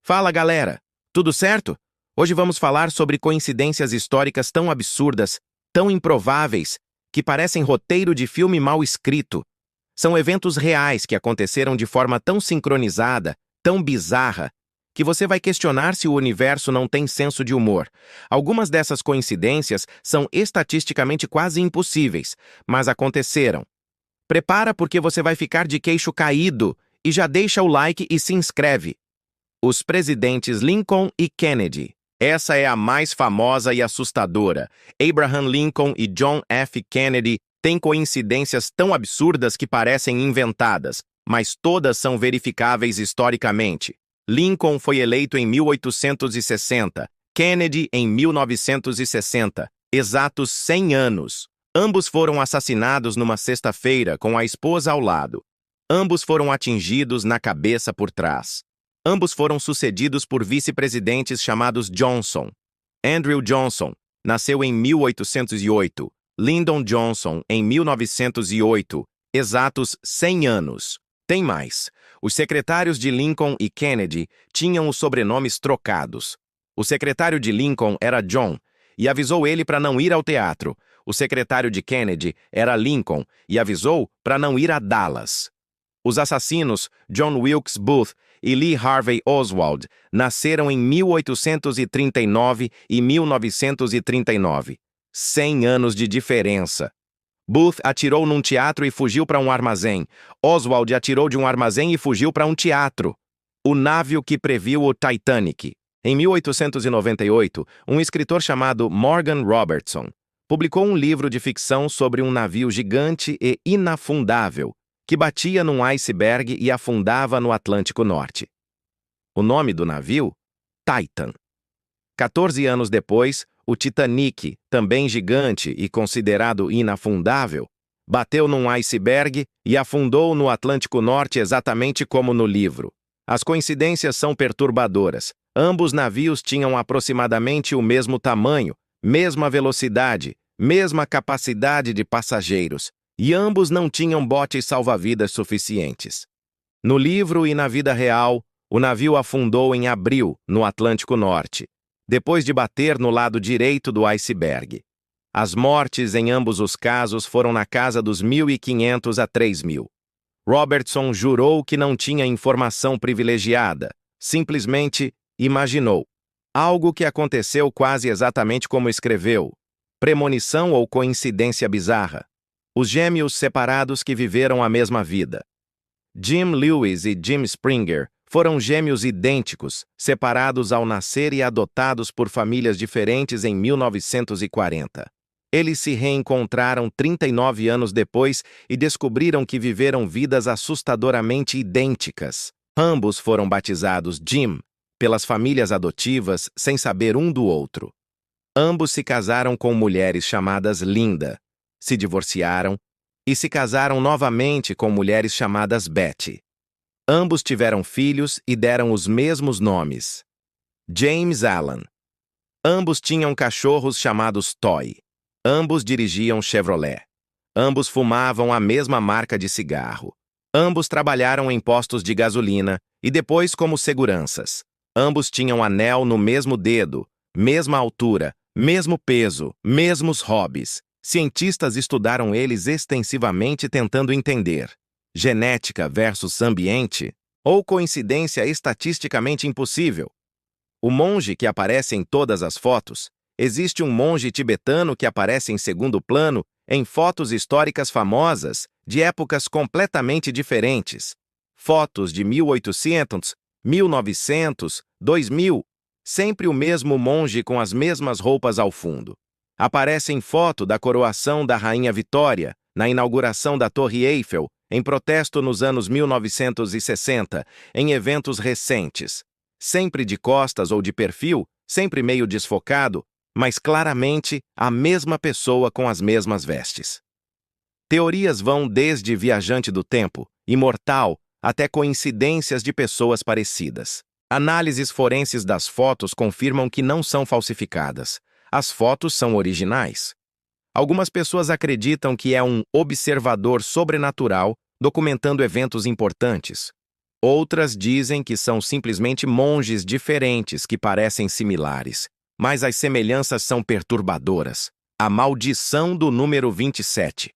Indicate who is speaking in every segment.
Speaker 1: Fala, galera! Tudo certo? Hoje vamos falar sobre coincidências históricas tão absurdas, tão improváveis, que parecem roteiro de filme mal escrito. São eventos reais que aconteceram de forma tão sincronizada, tão bizarra, que você vai questionar se o universo não tem senso de humor. Algumas dessas coincidências são estatisticamente quase impossíveis, mas aconteceram. Prepara porque você vai ficar de queixo caído e já deixa o like e se inscreve. Os presidentes Lincoln e Kennedy. Essa é a mais famosa e assustadora. Abraham Lincoln e John F. Kennedy têm coincidências tão absurdas que parecem inventadas, mas todas são verificáveis historicamente. Lincoln foi eleito em 1860, Kennedy em 1960, exatos 100 anos. Ambos foram assassinados numa sexta-feira com a esposa ao lado. Ambos foram atingidos na cabeça por trás. Ambos foram sucedidos por vice-presidentes chamados Johnson. Andrew Johnson nasceu em 1808, Lyndon Johnson em 1908, exatos 100 anos. Tem mais. Os secretários de Lincoln e Kennedy tinham os sobrenomes trocados. O secretário de Lincoln era John e avisou ele para não ir ao teatro. O secretário de Kennedy era Lincoln e avisou para não ir a Dallas. Os assassinos, John Wilkes Booth e Lee Harvey Oswald, nasceram em 1839 e 1939. 100 anos de diferença. Booth atirou num teatro e fugiu para um armazém. Oswald atirou de um armazém e fugiu para um teatro. O navio que previu o Titanic. Em 1898, um escritor chamado Morgan Robertson publicou um livro de ficção sobre um navio gigante e inafundável, que batia num iceberg e afundava no Atlântico Norte. O nome do navio? Titan. 14 anos depois, o Titanic, também gigante e considerado inafundável, bateu num iceberg e afundou no Atlântico Norte exatamente como no livro. As coincidências são perturbadoras. Ambos navios tinham aproximadamente o mesmo tamanho, mesma velocidade, mesma capacidade de passageiros, e ambos não tinham botes salva-vidas suficientes. No livro e na vida real, o navio afundou em abril, no Atlântico Norte, depois de bater no lado direito do iceberg. As mortes em ambos os casos foram na casa dos 1.500 a 3.000. Robertson jurou que não tinha informação privilegiada, simplesmente imaginou. Algo que aconteceu quase exatamente como escreveu. Premonição ou coincidência bizarra? Os gêmeos separados que viveram a mesma vida. Jim Lewis e Jim Springer foram gêmeos idênticos, separados ao nascer e adotados por famílias diferentes em 1940. Eles se reencontraram 39 anos depois e descobriram que viveram vidas assustadoramente idênticas. Ambos foram batizados Jim pelas famílias adotivas sem saber um do outro. Ambos se casaram com mulheres chamadas Linda, se divorciaram e se casaram novamente com mulheres chamadas Betty. Ambos tiveram filhos e deram os mesmos nomes. James Allan. Ambos tinham cachorros chamados Toy. Ambos dirigiam Chevrolet. Ambos fumavam a mesma marca de cigarro. Ambos trabalharam em postos de gasolina e depois como seguranças. Ambos tinham anel no mesmo dedo, mesma altura, mesmo peso, mesmos hobbies. Cientistas estudaram eles extensivamente tentando entender. Genética versus ambiente? Ou coincidência estatisticamente impossível? O monge que aparece em todas as fotos. Existe um monge tibetano que aparece em segundo plano em fotos históricas famosas de épocas completamente diferentes. Fotos de 1800, 1900, 2000. Sempre o mesmo monge com as mesmas roupas ao fundo. Aparece em foto da coroação da Rainha Vitória, na inauguração da Torre Eiffel, em protesto nos anos 1960, em eventos recentes. Sempre de costas ou de perfil, sempre meio desfocado, mas claramente a mesma pessoa com as mesmas vestes. Teorias vão desde viajante do tempo, imortal, até coincidências de pessoas parecidas. Análises forenses das fotos confirmam que não são falsificadas. As fotos são originais. Algumas pessoas acreditam que é um observador sobrenatural documentando eventos importantes. Outras dizem que são simplesmente monges diferentes que parecem similares, mas as semelhanças são perturbadoras. A maldição do número 27.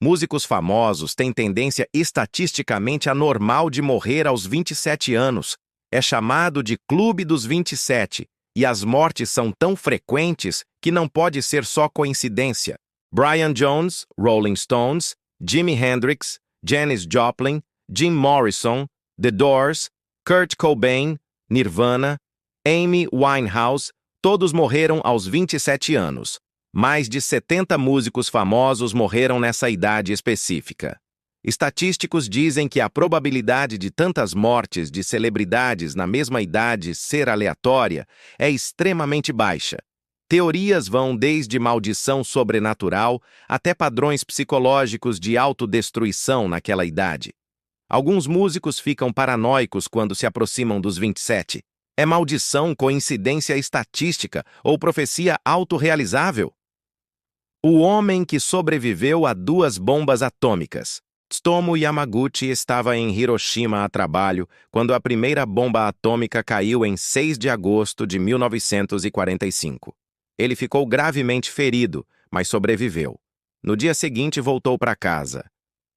Speaker 1: Músicos famosos têm tendência estatisticamente anormal de morrer aos 27 anos. É chamado de Clube dos 27, e as mortes são tão frequentes que não pode ser só coincidência. Brian Jones, Rolling Stones, Jimi Hendrix, Janis Joplin, Jim Morrison, The Doors, Kurt Cobain, Nirvana, Amy Winehouse, todos morreram aos 27 anos. Mais de 70 músicos famosos morreram nessa idade específica. Estatísticos dizem que a probabilidade de tantas mortes de celebridades na mesma idade ser aleatória é extremamente baixa. Teorias vão desde maldição sobrenatural até padrões psicológicos de autodestruição naquela idade. Alguns músicos ficam paranoicos quando se aproximam dos 27. É maldição, coincidência estatística ou profecia autorrealizável? O homem que sobreviveu a 2 bombas atômicas. Tsutomu Yamaguchi estava em Hiroshima a trabalho quando a primeira bomba atômica caiu em 6 de agosto de 1945. Ele ficou gravemente ferido, mas sobreviveu. No dia seguinte voltou para casa,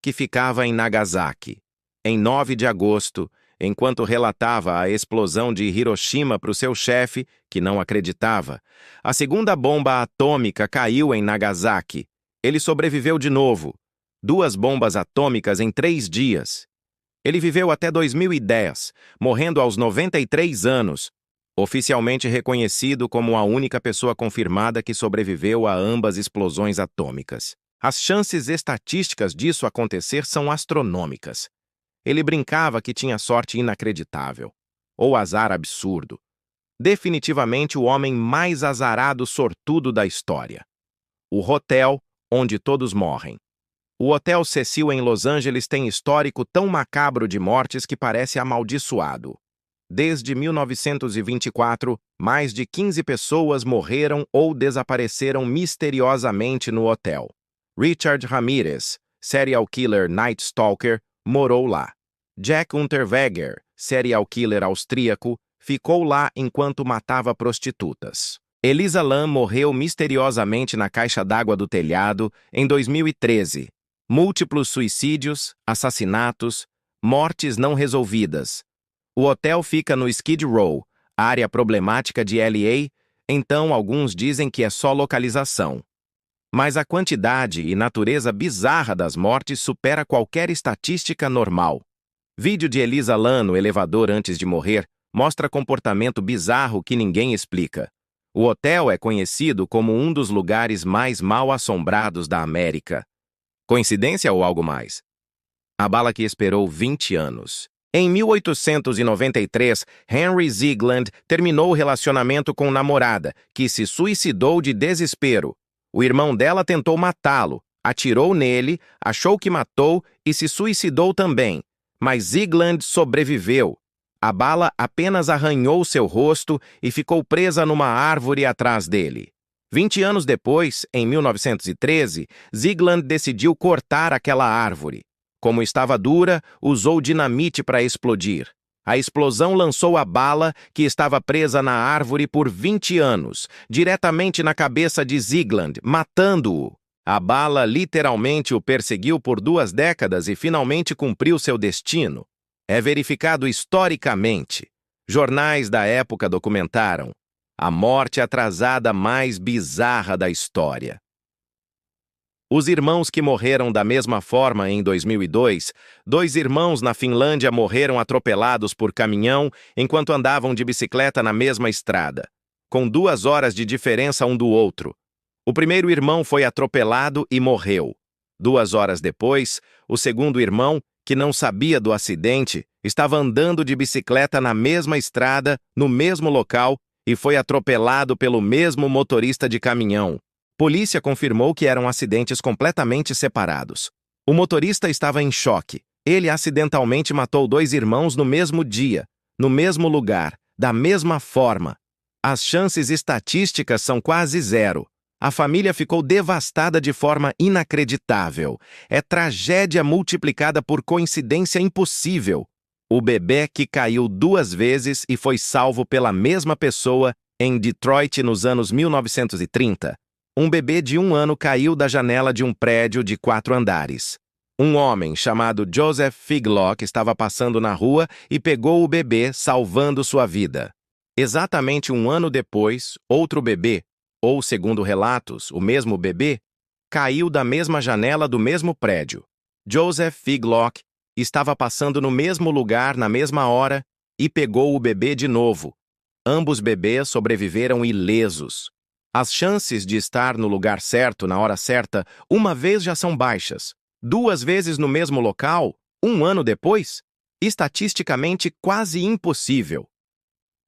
Speaker 1: que ficava em Nagasaki. Em 9 de agosto, enquanto relatava a explosão de Hiroshima para o seu chefe, que não acreditava, a segunda bomba atômica caiu em Nagasaki. Ele sobreviveu de novo. 2 bombas atômicas em 3 dias. Ele viveu até 2010, morrendo aos 93 anos, oficialmente reconhecido como a única pessoa confirmada que sobreviveu a ambas explosões atômicas. As chances estatísticas disso acontecer são astronômicas. Ele brincava que tinha sorte inacreditável, ou azar absurdo. Definitivamente o homem mais azarado sortudo da história. O hotel onde todos morrem. O Hotel Cecil em Los Angeles tem histórico tão macabro de mortes que parece amaldiçoado. Desde 1924, mais de 15 pessoas morreram ou desapareceram misteriosamente no hotel. Richard Ramirez, serial killer Night Stalker, morou lá. Jack Unterweger, serial killer austríaco, ficou lá enquanto matava prostitutas. Elisa Lam morreu misteriosamente na caixa d'água do telhado em 2013. Múltiplos suicídios, assassinatos, mortes não resolvidas. O hotel fica no Skid Row, área problemática de LA, então alguns dizem que é só localização. Mas a quantidade e natureza bizarra das mortes supera qualquer estatística normal. Vídeo de Elisa Lam no elevador antes de morrer mostra comportamento bizarro que ninguém explica. O hotel é conhecido como um dos lugares mais mal-assombrados da América. Coincidência ou algo mais? A bala que esperou 20 anos. Em 1893, Henry Ziegland terminou o relacionamento com namorada, que se suicidou de desespero. O irmão dela tentou matá-lo, atirou nele, achou que matou e se suicidou também. Mas Ziegland sobreviveu. A bala apenas arranhou seu rosto e ficou presa numa árvore atrás dele. 20 anos depois, em 1913, Ziegland decidiu cortar aquela árvore. Como estava dura, usou dinamite para explodir. A explosão lançou a bala, que estava presa na árvore por 20 anos, diretamente na cabeça de Ziegland, matando-o. A bala literalmente o perseguiu por 2 décadas e finalmente cumpriu seu destino. É verificado historicamente. Jornais da época documentaram a morte atrasada mais bizarra da história. Os irmãos que morreram da mesma forma em 2002, 2 irmãos na Finlândia morreram atropelados por caminhão enquanto andavam de bicicleta na mesma estrada, com 2 horas de diferença um do outro. O primeiro irmão foi atropelado e morreu. 2 horas depois, o segundo irmão, que não sabia do acidente, estava andando de bicicleta na mesma estrada, no mesmo local, e foi atropelado pelo mesmo motorista de caminhão. Polícia confirmou que eram acidentes completamente separados. O motorista estava em choque. Ele acidentalmente matou 2 irmãos no mesmo dia, no mesmo lugar, da mesma forma. As chances estatísticas são quase zero. A família ficou devastada de forma inacreditável. É tragédia multiplicada por coincidência impossível. O bebê que caiu 2 vezes e foi salvo pela mesma pessoa em Detroit nos anos 1930. Um bebê de 1 ano caiu da janela de um prédio de 4 andares. Um homem chamado Joseph Figlock estava passando na rua e pegou o bebê, salvando sua vida. Exatamente 1 ano depois, outro bebê, ou segundo relatos, o mesmo bebê, caiu da mesma janela do mesmo prédio. Joseph Figlock estava passando no mesmo lugar na mesma hora e pegou o bebê de novo. Ambos bebês sobreviveram ilesos. As chances de estar no lugar certo na hora certa uma vez já são baixas. 2 vezes no mesmo local, 1 ano depois? Estatisticamente quase impossível.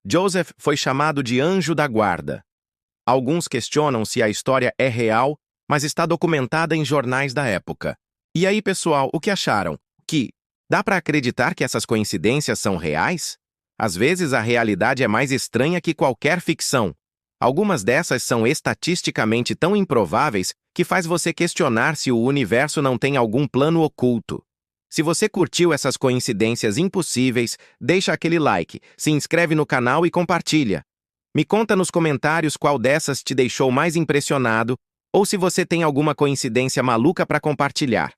Speaker 1: Joseph foi chamado de anjo da guarda. Alguns questionam se a história é real, mas está documentada em jornais da época. E aí, pessoal, o que acharam? Dá para acreditar que essas coincidências são reais? Às vezes a realidade é mais estranha que qualquer ficção. Algumas dessas são estatisticamente tão improváveis que faz você questionar se o universo não tem algum plano oculto. Se você curtiu essas coincidências impossíveis, deixa aquele like, se inscreve no canal e compartilha. Me conta nos comentários qual dessas te deixou mais impressionado ou se você tem alguma coincidência maluca para compartilhar.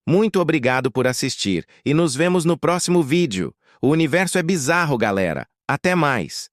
Speaker 1: Muito obrigado por assistir e nos vemos no próximo vídeo. O universo é bizarro, galera. Até mais!